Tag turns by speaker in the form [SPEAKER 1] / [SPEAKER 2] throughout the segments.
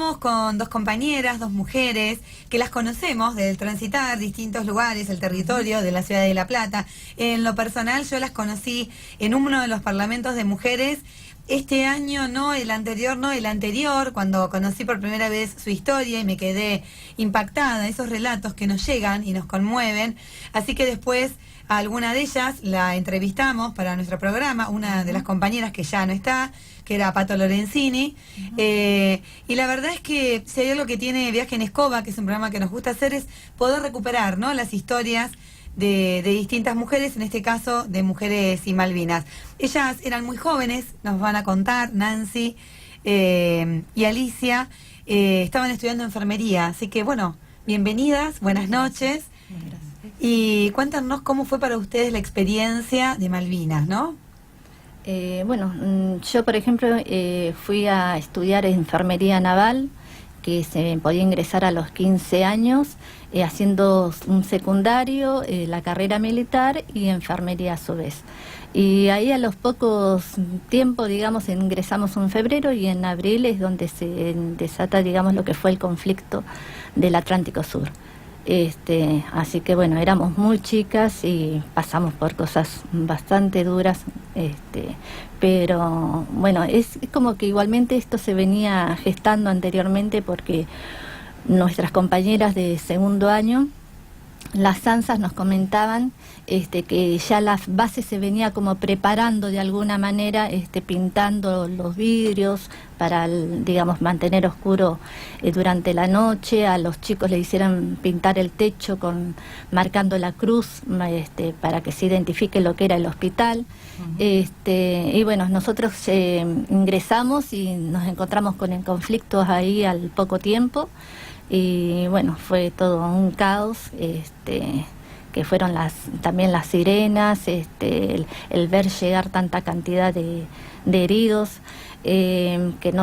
[SPEAKER 1] Estamos con dos compañeras, dos mujeres, que las conocemos del transitar distintos lugares, el territorio de la ciudad de La Plata. En lo personal, yo las conocí en uno de los parlamentos de mujeres. Este año no, el anterior, cuando conocí por primera vez su historia y me quedé impactada, esos relatos que nos llegan y nos conmueven. Así que después a alguna de ellas la entrevistamos para nuestro programa, una de las compañeras que ya no está, que era Pato Lorenzini. Y la verdad es que si hay algo que tiene Viaje en Escoba, que es un programa que nos gusta hacer, es poder recuperar, ¿no?, las historias de distintas mujeres, en este caso de mujeres y Malvinas. Ellas eran muy jóvenes, nos van a contar, Nancy y Alicia, estaban estudiando enfermería, así que bueno, bienvenidas, buenas noches.
[SPEAKER 2] Gracias.
[SPEAKER 1] Y cuéntanos cómo fue para ustedes la experiencia de Malvinas, ¿no?
[SPEAKER 2] Bueno, yo por ejemplo fui a estudiar enfermería naval, que se podía ingresar a los 15 años, haciendo un secundario, la carrera militar y enfermería a su vez. Y ahí a los pocos tiempos, digamos, ingresamos en febrero y en abril es donde se desata, digamos, lo que fue el conflicto del Atlántico Sur. Así que bueno, éramos muy chicas y pasamos por cosas bastante duras, pero bueno, es como que igualmente esto se venía gestando anteriormente, porque nuestras compañeras de segundo año, las ANSAs, nos comentaban que ya la base se venía como preparando de alguna manera, pintando los vidrios para, digamos, mantener oscuro durante la noche. A los chicos le hicieron pintar el techo marcando la cruz, para que se identifique lo que era el hospital. Y bueno, nosotros ingresamos y nos encontramos con conflictos ahí al poco tiempo. Y bueno, fue todo un caos, que fueron también las sirenas, el ver llegar tanta cantidad de heridos, que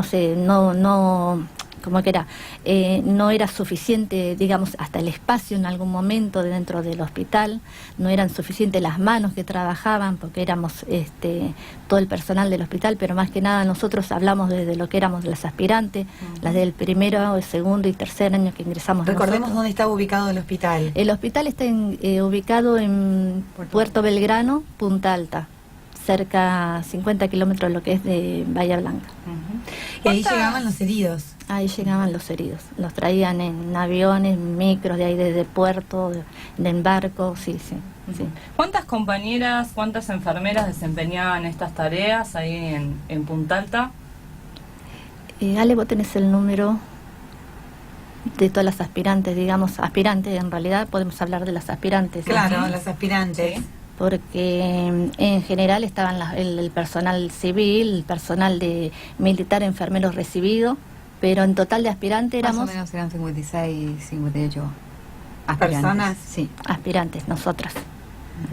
[SPEAKER 2] como que era, no era suficiente, digamos, hasta el espacio en algún momento dentro del hospital, no eran suficientes las manos que trabajaban, porque éramos todo el personal del hospital, pero más que nada nosotros hablamos desde lo que éramos las aspirantes, las del primero, el segundo y tercer año que ingresamos.
[SPEAKER 1] Recordemos
[SPEAKER 2] nosotros.
[SPEAKER 1] dónde está ubicado el hospital.
[SPEAKER 2] El hospital está ubicado en Puerto Belgrano, Punta Alta, cerca 50 kilómetros de lo que es de Bahía Blanca.
[SPEAKER 1] Y ahí llegaban los heridos.
[SPEAKER 2] Ahí llegaban los heridos, los traían en aviones, micros de ahí desde puerto, de barcos, sí.
[SPEAKER 3] ¿Cuántas compañeras, cuántas enfermeras desempeñaban estas tareas ahí en Punta Alta?
[SPEAKER 2] Ale, vos tenés el número de todas las aspirantes, digamos, aspirantes, en realidad podemos hablar de las aspirantes.
[SPEAKER 1] Claro, las aspirantes.
[SPEAKER 2] Sí. Porque en general estaban el personal civil, el personal de militar, enfermeros recibidos, pero en total de aspirantes éramos...
[SPEAKER 4] Más o menos eran 56, 58
[SPEAKER 1] aspirantes. ¿Personas?
[SPEAKER 2] Sí, aspirantes, nosotras.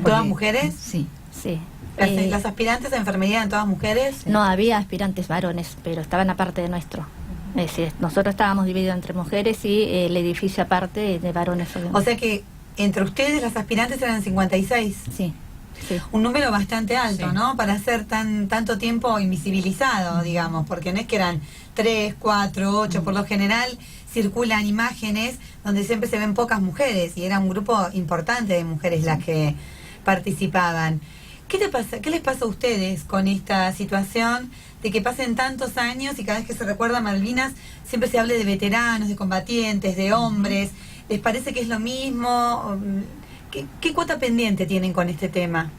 [SPEAKER 1] ¿Todas mujeres?
[SPEAKER 4] Sí.
[SPEAKER 2] Sí.
[SPEAKER 1] ¿Las aspirantes de enfermería eran todas mujeres?
[SPEAKER 2] No, había aspirantes varones, pero estaban aparte de nuestro. Es decir, nosotros estábamos divididos entre mujeres y el edificio aparte de varones.
[SPEAKER 1] O sea que entre ustedes las aspirantes eran 56.
[SPEAKER 2] Sí. Sí.
[SPEAKER 1] Un número bastante alto,
[SPEAKER 3] Sí.
[SPEAKER 1] ¿no? Para ser tanto tiempo invisibilizado, digamos, porque no es que eran 3, 4, 8, por lo general circulan imágenes donde siempre se ven pocas mujeres y era un grupo importante de mujeres las que participaban. ¿Qué les pasa a ustedes con esta situación de que pasen tantos años y cada vez que se recuerda Malvinas siempre se hable de veteranos, de combatientes, de hombres? ¿Les parece que es lo mismo? ¿Qué cuota pendiente tienen con este tema?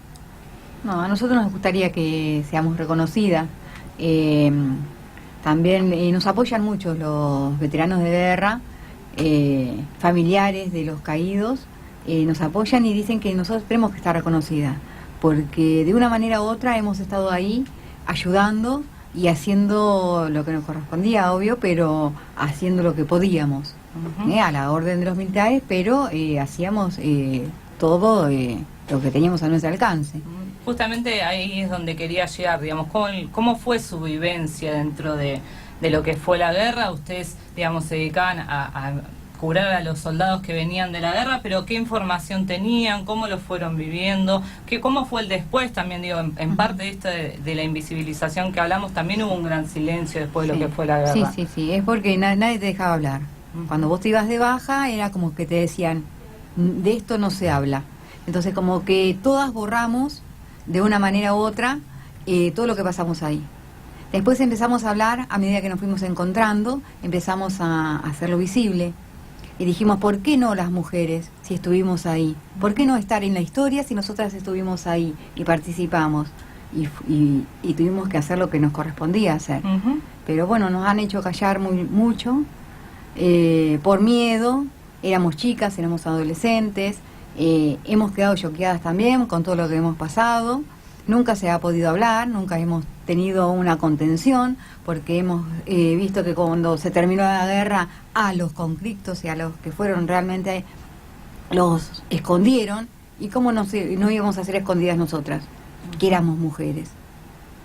[SPEAKER 4] No, a nosotros nos gustaría que seamos reconocidas. También nos apoyan mucho los veteranos de guerra, familiares de los caídos, nos apoyan y dicen que nosotros tenemos que estar reconocidas, porque de una manera u otra hemos estado ahí ayudando y haciendo lo que nos correspondía, obvio, pero haciendo lo que podíamos, a la orden de los militares, pero hacíamos todo lo que teníamos a nuestro alcance.
[SPEAKER 3] Justamente ahí es donde quería llegar, digamos, ¿cómo fue su vivencia dentro de lo que fue la guerra? Ustedes, digamos, se dedicaban curar a los soldados que venían de la guerra, pero qué información tenían, cómo lo fueron viviendo, cómo fue el después también, digo, en parte de esto de la invisibilización que hablamos, también hubo un gran silencio después de lo que fue la guerra.
[SPEAKER 4] Sí, es porque nadie te dejaba hablar. Cuando vos te ibas de baja era como que te decían, de esto no se habla. Entonces como que todas borramos de una manera u otra todo lo que pasamos ahí. Después empezamos a hablar, a medida que nos fuimos encontrando, empezamos a hacerlo visible. Y dijimos, ¿por qué no las mujeres si estuvimos ahí? ¿Por qué no estar en la historia si nosotras estuvimos ahí y participamos? Y tuvimos que hacer lo que nos correspondía hacer. Pero bueno, nos han hecho callar mucho, por miedo. Éramos chicas, éramos adolescentes, hemos quedado choqueadas también con todo lo que hemos pasado. Nunca se ha podido hablar, nunca hemos tenido una contención, porque hemos visto que cuando se terminó la guerra, a los conflictos y a los que fueron realmente los escondieron. ¿Y cómo no íbamos a ser escondidas nosotras, que éramos mujeres?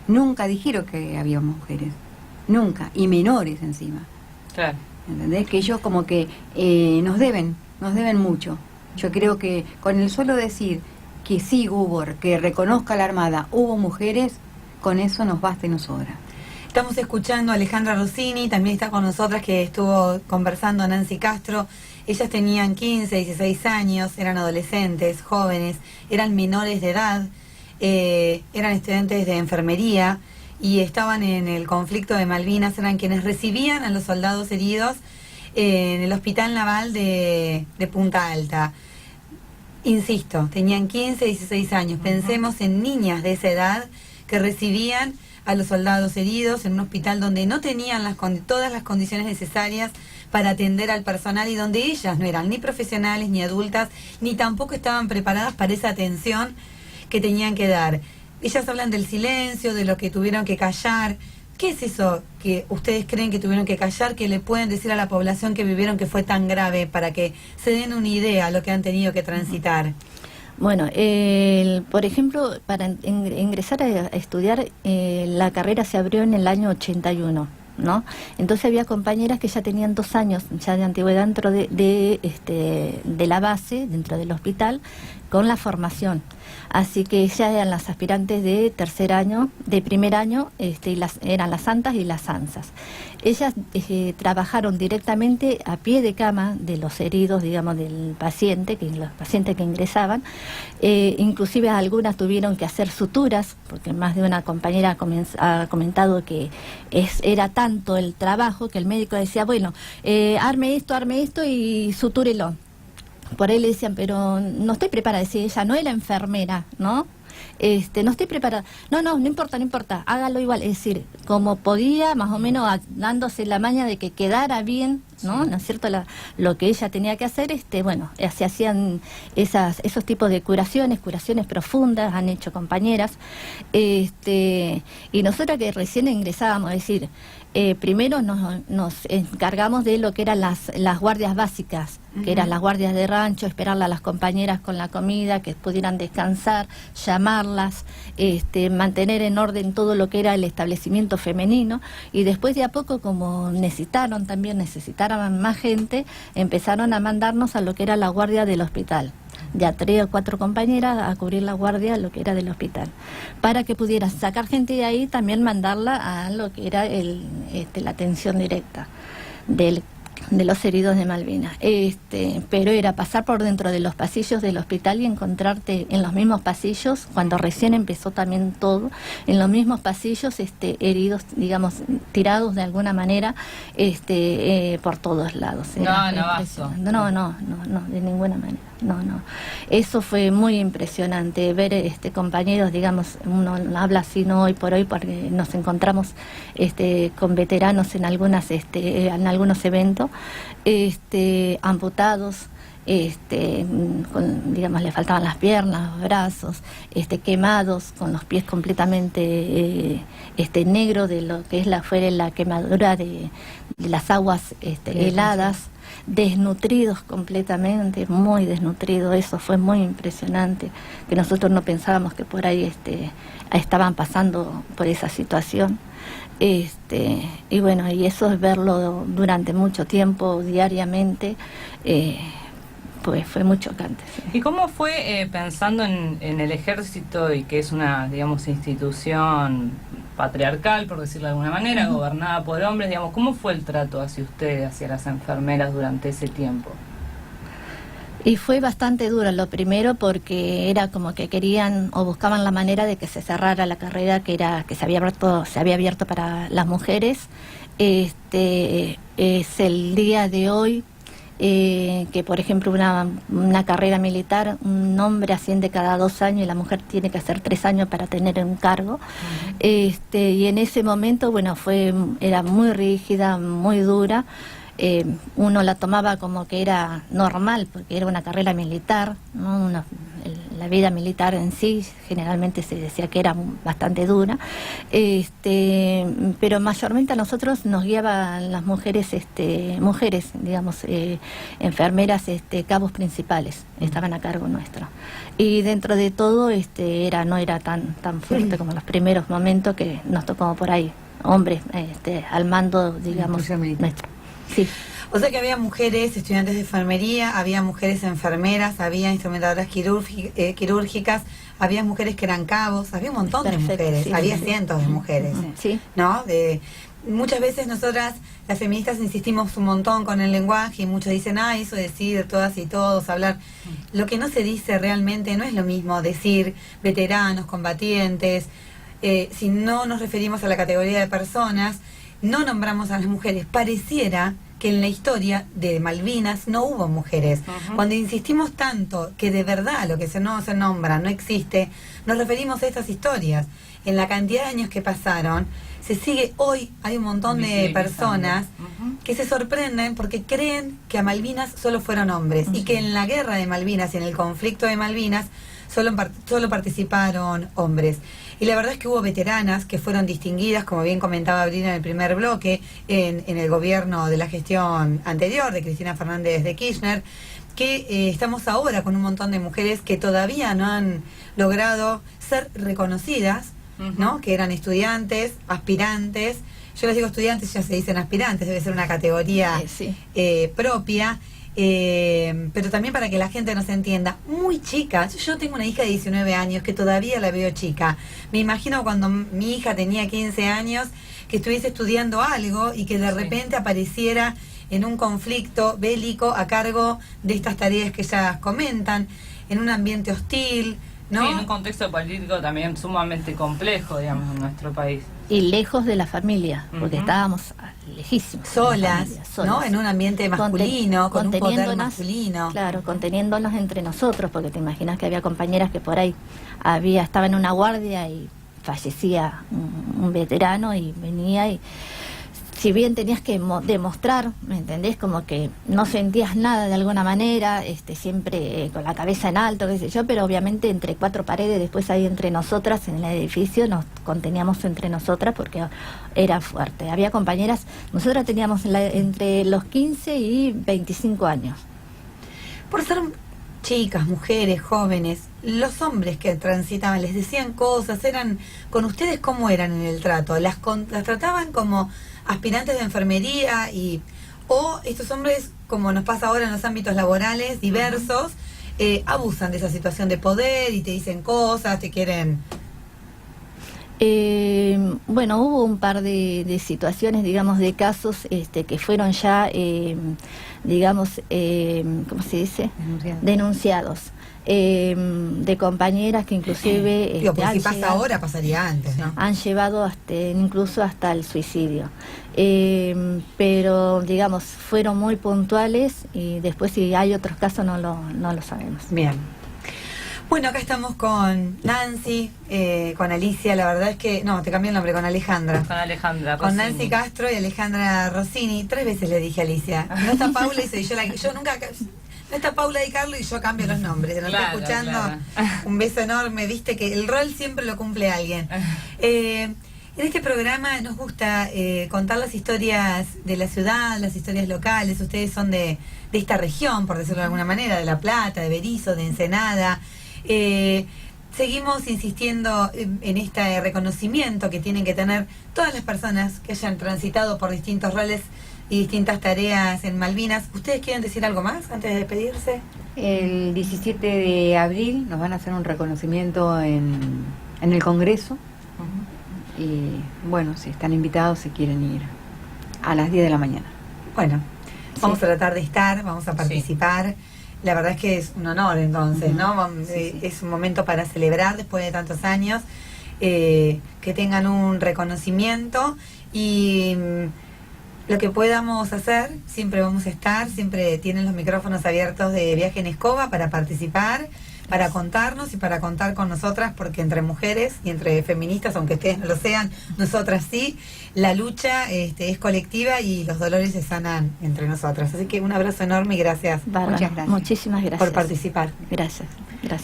[SPEAKER 4] Nunca dijeron que habíamos mujeres, nunca, y menores encima.
[SPEAKER 3] Claro.
[SPEAKER 4] ¿Entendés? Que ellos como que nos deben mucho. Yo creo que con el solo decir que sí hubo, que reconozca la Armada, hubo mujeres, con eso nos basta y nos sobra.
[SPEAKER 1] Estamos escuchando a Alejandra Rossini, también está con nosotras, que estuvo conversando Nancy Castro. Ellas tenían 15, 16 años, eran adolescentes, jóvenes, eran menores de edad, eran estudiantes de enfermería y estaban en el conflicto de Malvinas, eran quienes recibían a los soldados heridos en el Hospital Naval de Punta Alta. Insisto, tenían 15, 16 años. Pensemos en niñas de esa edad que recibían a los soldados heridos en un hospital donde no tenían todas las condiciones necesarias para atender al personal y donde ellas no eran ni profesionales, ni adultas, ni tampoco estaban preparadas para esa atención que tenían que dar. Ellas hablan del silencio, de lo que tuvieron que callar. ¿Qué es eso que ustedes creen que tuvieron que callar, que le pueden decir a la población que vivieron que fue tan grave, para que se den una idea de lo que han tenido que transitar?
[SPEAKER 2] Bueno, por ejemplo, para ingresar a estudiar, la carrera se abrió en el año 81, ¿no? Entonces había compañeras que ya tenían 2 años ya de antigüedad dentro de la base, dentro del hospital, con la formación. Así que ya eran las aspirantes de tercer año, de primer año, y eran las santas y las ansas. Ellas trabajaron directamente a pie de cama de los heridos, digamos, del paciente, los pacientes que ingresaban. Inclusive algunas tuvieron que hacer suturas, porque más de una compañera ha comentado que era tanto el trabajo que el médico decía, bueno, arme esto y sutúrelo. Por ahí le decían, pero no estoy preparada, decía ella, no era enfermera, ¿no? No estoy preparada. No importa, hágalo igual. Es decir, como podía, más o menos dándose la maña de que quedara bien, ¿no? ¿No es cierto? Lo que ella tenía que hacer, bueno, se hacían esos tipos de curaciones profundas, han hecho compañeras. Y nosotras que recién ingresábamos, es decir, primero nos encargamos de lo que eran las guardias básicas, que eran las guardias de rancho, esperarle a las compañeras con la comida, que pudieran descansar, llamarlas, mantener en orden todo lo que era el establecimiento femenino, y después de a poco, como necesitaron más gente, empezaron a mandarnos a lo que era la guardia del hospital. Ya 3 o 4 compañeras a cubrir la guardia, lo que era del hospital, para que pudieran sacar gente de ahí, también mandarla a lo que era la atención directa de los heridos de Malvinas. Pero era pasar por dentro de los pasillos del hospital y encontrarte en los mismos pasillos, cuando recién empezó también todo, en los mismos pasillos heridos, digamos, tirados de alguna manera por todos lados. No, de ninguna manera. No. Eso fue muy impresionante, ver compañeros, digamos, uno habla así no hoy por hoy porque nos encontramos con veteranos en en algunos eventos, amputados, digamos, le faltaban las piernas, los brazos, quemados, con los pies completamente negros de lo que fue la quemadura de las aguas heladas, desnutridos completamente, muy desnutridos. Eso fue muy impresionante, que nosotros no pensábamos que por ahí estaban pasando por esa situación. Y bueno, y eso es verlo durante mucho tiempo, diariamente, pues fue muy chocante. Sí.
[SPEAKER 3] ¿Y cómo fue pensando en el ejército, y que es una, digamos, institución patriarcal, por decirlo de alguna manera, gobernada por hombres, digamos, cómo fue el trato hacia ustedes, hacia las enfermeras durante ese tiempo?
[SPEAKER 2] Y fue bastante duro, lo primero porque era como que querían o buscaban la manera de que se cerrara la carrera que se había abierto para las mujeres. Es el día de hoy que, por ejemplo, una carrera militar, un hombre asciende cada 2 años y la mujer tiene que hacer 3 años para tener un cargo. Y en ese momento, bueno, era muy rígida, muy dura. Uno la tomaba como que era normal porque era una carrera militar, ¿no? La vida militar en sí generalmente se decía que era bastante dura, pero mayormente a nosotros nos guiaban las mujeres, digamos, enfermeras, cabos principales estaban a cargo nuestro, y dentro de todo no era tan fuerte como los primeros momentos que nos tocó por ahí hombres al mando, digamos, nuestro. Sí.
[SPEAKER 1] O sea que había mujeres estudiantes de enfermería, había mujeres enfermeras, había instrumentadoras quirúrgicas, había mujeres que eran cabos, había un montón de mujeres,
[SPEAKER 2] sí,
[SPEAKER 1] había
[SPEAKER 2] sí,
[SPEAKER 1] cientos de mujeres,
[SPEAKER 2] sí.
[SPEAKER 1] ¿no? Muchas veces nosotras, las feministas, insistimos un montón con el lenguaje y muchos dicen, eso decir todas y todos, hablar. Lo que no se dice realmente no es lo mismo decir veteranos, combatientes, si no nos referimos a la categoría de personas, no nombramos a las mujeres. Pareciera que en la historia de Malvinas no hubo mujeres. Cuando insistimos tanto que de verdad lo que no se nombra no existe, nos referimos a estas historias. En la cantidad de años que pasaron, hoy hay un montón de personas que se sorprenden porque creen que a Malvinas solo fueron hombres y que en la guerra de Malvinas y en el conflicto de Malvinas solo participaron hombres. Y la verdad es que hubo veteranas que fueron distinguidas, como bien comentaba Abril en el primer bloque, en el gobierno de la gestión anterior de Cristina Fernández de Kirchner, que estamos ahora con un montón de mujeres que todavía no han logrado ser reconocidas, ¿no? Que eran estudiantes, aspirantes. Yo les digo estudiantes, ya se dicen aspirantes, debe ser una categoría propia. Pero también para que la gente nos entienda, muy chicas. Yo tengo una hija de 19 años que todavía la veo chica. Me imagino cuando mi hija tenía 15 años que estuviese estudiando algo y que de repente apareciera en un conflicto bélico a cargo de estas tareas que ellas comentan, en un ambiente hostil, ¿no?
[SPEAKER 3] Sí, en un contexto político también sumamente complejo, digamos, en nuestro país.
[SPEAKER 2] Y lejos de la familia, porque estábamos lejísimos.
[SPEAKER 1] Solas, ¿no? En un ambiente masculino, con un poder masculino.
[SPEAKER 2] Claro, conteniéndonos entre nosotros, porque te imaginas que había compañeras que por ahí estaba en una guardia y fallecía un veterano y venía y si bien tenías que demostrar, ¿me entendés? Como que no sentías nada de alguna manera, siempre con la cabeza en alto, qué sé yo, pero obviamente entre 4 paredes, después ahí entre nosotras en el edificio nos conteníamos entre nosotras porque era fuerte. Había compañeras, nosotras teníamos entre los 15 y 25 años.
[SPEAKER 1] Por ser chicas, mujeres, jóvenes, los hombres que transitaban, les decían cosas, con ustedes, ¿cómo eran en el trato? ¿Las trataban como aspirantes de enfermería o estos hombres, como nos pasa ahora en los ámbitos laborales diversos, abusan de esa situación de poder y te dicen cosas, te quieren?
[SPEAKER 2] Bueno, hubo un par de situaciones, digamos, de casos que fueron ya, digamos, ¿cómo se dice? Denunciados. De compañeras que inclusive
[SPEAKER 1] si pasa ahora pasaría antes, ¿no?
[SPEAKER 2] Han llevado incluso hasta el suicidio, pero digamos fueron muy puntuales y después si hay otros casos no lo sabemos.
[SPEAKER 1] Bien. Bueno, acá estamos con Nancy, con Alicia, la verdad es que... No, te cambié el nombre, con Alejandra.
[SPEAKER 3] Con Alejandra
[SPEAKER 1] Con
[SPEAKER 3] Rossini.
[SPEAKER 1] Nancy Castro y Alejandra Rossini. 3 veces le dije a Alicia. No está Paula y yo nunca... No está Paula y Carlos y yo cambio los nombres. ¿No está escuchando? Claro. Un beso enorme, viste que el rol siempre lo cumple alguien. En este programa nos gusta contar las historias de la ciudad, las historias locales. Ustedes son de esta región, por decirlo de alguna manera, de La Plata, de Berisso, de Ensenada. Seguimos insistiendo en este reconocimiento que tienen que tener todas las personas que hayan transitado por distintos roles y distintas tareas en Malvinas. ¿Ustedes quieren decir algo más antes de despedirse?
[SPEAKER 4] El 17 de abril nos van a hacer un reconocimiento en el Congreso. Y bueno, si están invitados, si quieren ir a las 10 de la mañana.
[SPEAKER 1] Bueno, vamos a tratar de estar, vamos a participar. La verdad es que es un honor entonces, ¿no? Es un momento para celebrar después de tantos años, que tengan un reconocimiento y lo que podamos hacer, siempre vamos a estar, siempre tienen los micrófonos abiertos de Viaje en Escoba para participar, para contarnos y para contar con nosotras, porque entre mujeres y entre feministas, aunque ustedes no lo sean, nosotras sí, la lucha es colectiva y los dolores se sanan entre nosotras. Así que un abrazo enorme y gracias.
[SPEAKER 2] Bárbara,
[SPEAKER 4] muchas gracias.
[SPEAKER 2] Muchísimas gracias.
[SPEAKER 1] Por participar.
[SPEAKER 2] Gracias.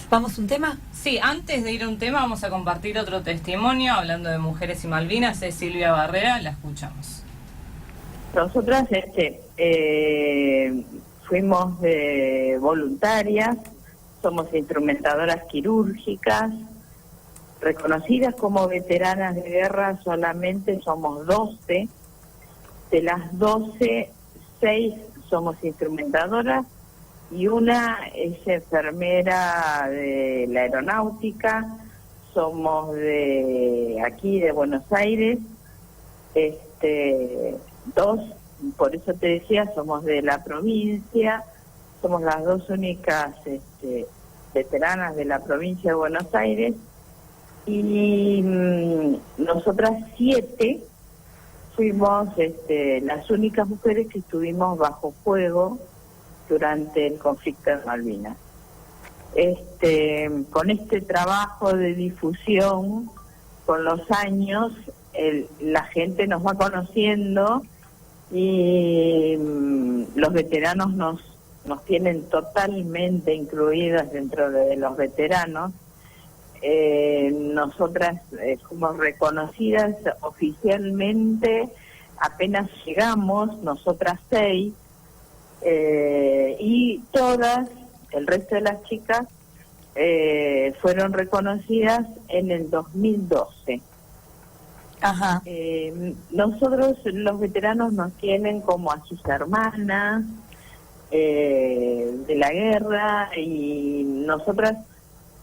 [SPEAKER 1] ¿Vamos un tema?
[SPEAKER 3] Sí, antes de ir a un tema vamos a compartir otro testimonio, hablando de mujeres y Malvinas, es Silvia Barrera, la escuchamos.
[SPEAKER 5] Nosotras fuimos voluntarias, somos instrumentadoras quirúrgicas, reconocidas como veteranas de guerra solamente somos 12, de las 12, 6 somos instrumentadoras y una es enfermera de la aeronáutica, somos de aquí de Buenos Aires, 2, por eso te decía, somos de la provincia, somos las 2 únicas veteranas de la provincia de Buenos Aires y nosotras 7 fuimos las únicas mujeres que estuvimos bajo fuego durante el conflicto de Malvinas. Con este trabajo de difusión, con los años, la gente nos va conociendo y los veteranos nos tienen totalmente incluidas dentro de los veteranos. Nosotras fuimos reconocidas oficialmente, apenas llegamos, nosotras 6, y todas, el resto de las chicas, fueron reconocidas en el 2012.
[SPEAKER 1] Ajá.
[SPEAKER 5] Nosotros, los veteranos, nos tienen como a sus hermanas de la guerra y nosotras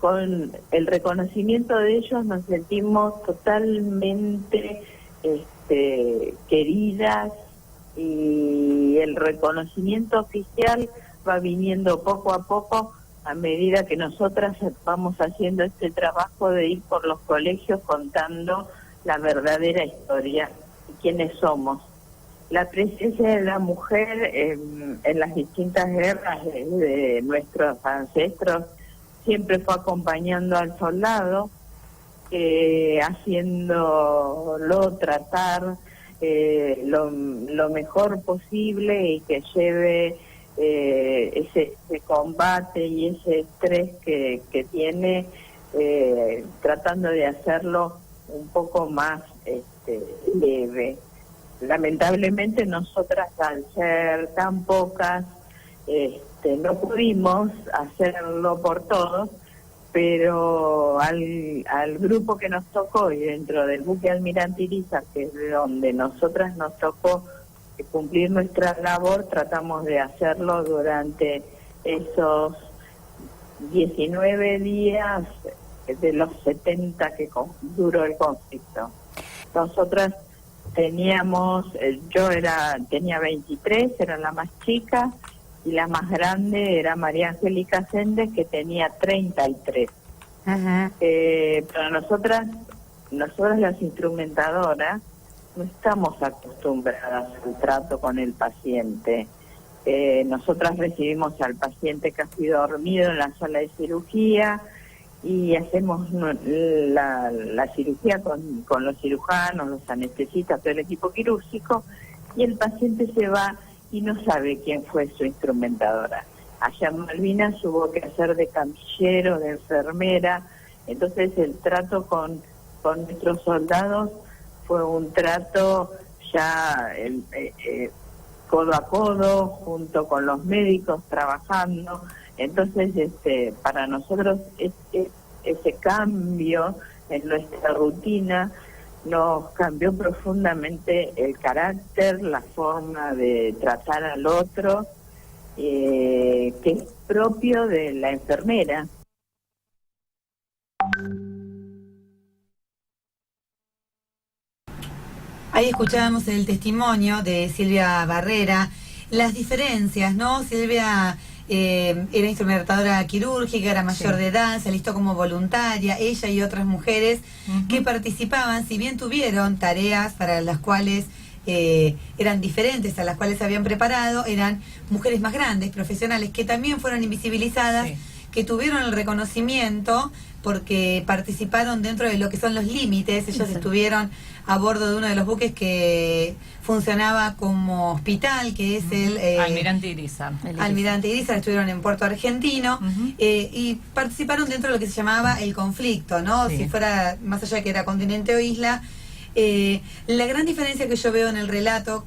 [SPEAKER 5] con el reconocimiento de ellos nos sentimos totalmente queridas y el reconocimiento oficial va viniendo poco a poco a medida que nosotras vamos haciendo este trabajo de ir por los colegios contando la verdadera historia y quiénes somos. La presencia de la mujer en las distintas guerras de nuestros ancestros siempre fue acompañando al soldado, haciéndolo tratar lo mejor posible y que lleve ese combate y ese estrés que tiene, tratando de hacerlo un poco más leve. Lamentablemente nosotras, al ser tan pocas, no pudimos hacerlo por todos, pero al grupo que nos tocó y dentro del buque Almirante Iriza, que es de donde nosotras nos tocó cumplir nuestra labor, tratamos de hacerlo durante esos 19 días de los 70 que duró el conflicto. Nosotras teníamos, tenía 23, era la más chica, y la más grande era María Angélica Sendes, que tenía 33.
[SPEAKER 1] Ajá.
[SPEAKER 5] Pero nosotras las instrumentadoras no estamos acostumbradas al trato con el paciente. Nosotras recibimos al paciente que ha sido dormido en la sala de cirugía y hacemos la cirugía con los cirujanos, los anestesistas, todo el equipo quirúrgico, y el paciente se va y no sabe quién fue su instrumentadora. Allá en Malvinas hubo que hacer de camillero, de enfermera, entonces el trato con nuestros soldados fue un trato ya codo a codo, junto con los médicos trabajando. Entonces, para nosotros ese cambio en nuestra rutina nos cambió profundamente el carácter, la forma de tratar al otro, que es propio de la enfermera.
[SPEAKER 1] Ahí escuchábamos el testimonio de Silvia Barrera, las diferencias, ¿no? Silvia era instrumentadora quirúrgica, era mayor de edad, se alistó como voluntaria, ella y otras mujeres que participaban, si bien tuvieron tareas para las cuales eran diferentes a las cuales se habían preparado, eran mujeres más grandes, profesionales, que también fueron invisibilizadas, que tuvieron el reconocimiento porque participaron dentro de lo que son los límites. Ellos estuvieron a bordo de uno de los buques que funcionaba como hospital, que es el
[SPEAKER 3] Almirante Irizar.
[SPEAKER 1] Almirante Irizar, estuvieron en Puerto Argentino y participaron dentro de lo que se llamaba el conflicto, ¿no? Si fuera, más allá de que era continente o isla. La gran diferencia que yo veo en el relato,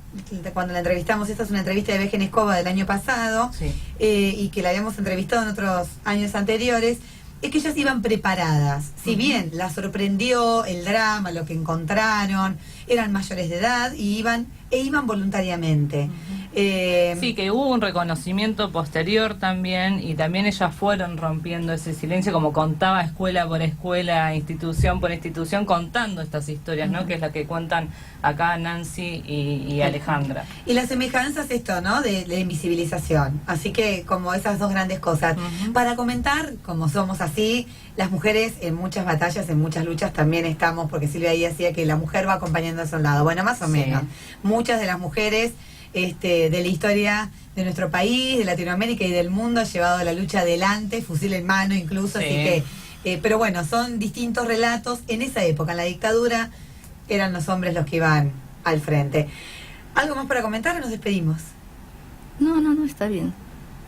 [SPEAKER 1] cuando la entrevistamos, esta es una entrevista de Vejen Escoba del año pasado, y que la habíamos entrevistado en otros años anteriores, es que ellas iban preparadas. Si bien las sorprendió el drama, lo que encontraron, eran mayores de edad y iban voluntariamente.
[SPEAKER 3] Sí, que hubo un reconocimiento posterior también, y también ellas fueron rompiendo ese silencio, como contaba escuela por escuela, institución por institución, contando estas historias, ¿no? Que es la que cuentan acá Nancy y Alejandra.
[SPEAKER 1] Y la semejanza es esto, ¿no? De la invisibilización. Así que como esas dos grandes cosas. Para comentar, como somos así, las mujeres en muchas batallas, en muchas luchas también estamos, porque Silvia ahí decía que la mujer va acompañando a soldado. Bueno, más o menos. Muchas de las mujeres de la historia de nuestro país, de Latinoamérica y del mundo ha llevado la lucha adelante, fusil en mano incluso, así que, pero bueno, son distintos relatos. En esa época, en la dictadura, eran los hombres los que iban al frente. ¿Algo más para comentar o nos despedimos?
[SPEAKER 2] No, está bien.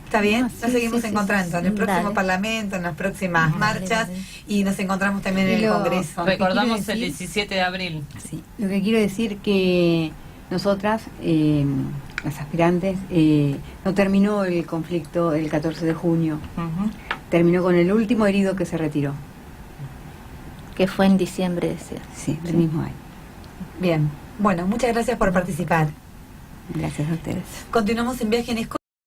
[SPEAKER 1] ¿Está bien?
[SPEAKER 2] No,
[SPEAKER 1] Nos seguimos encontrando en el próximo Parlamento, en las próximas marchas, y nos encontramos también en el Congreso.
[SPEAKER 3] Recordamos el 17 de abril.
[SPEAKER 4] Sí, lo que quiero decir que nosotras, las aspirantes, no terminó el conflicto el 14 de junio, terminó con el último herido que se retiró.
[SPEAKER 2] Que fue en diciembre de ese.
[SPEAKER 4] Sí, del mismo año.
[SPEAKER 1] Bien, bueno, muchas gracias por participar.
[SPEAKER 4] Gracias a ustedes.
[SPEAKER 1] Continuamos en Viaje en Escocia.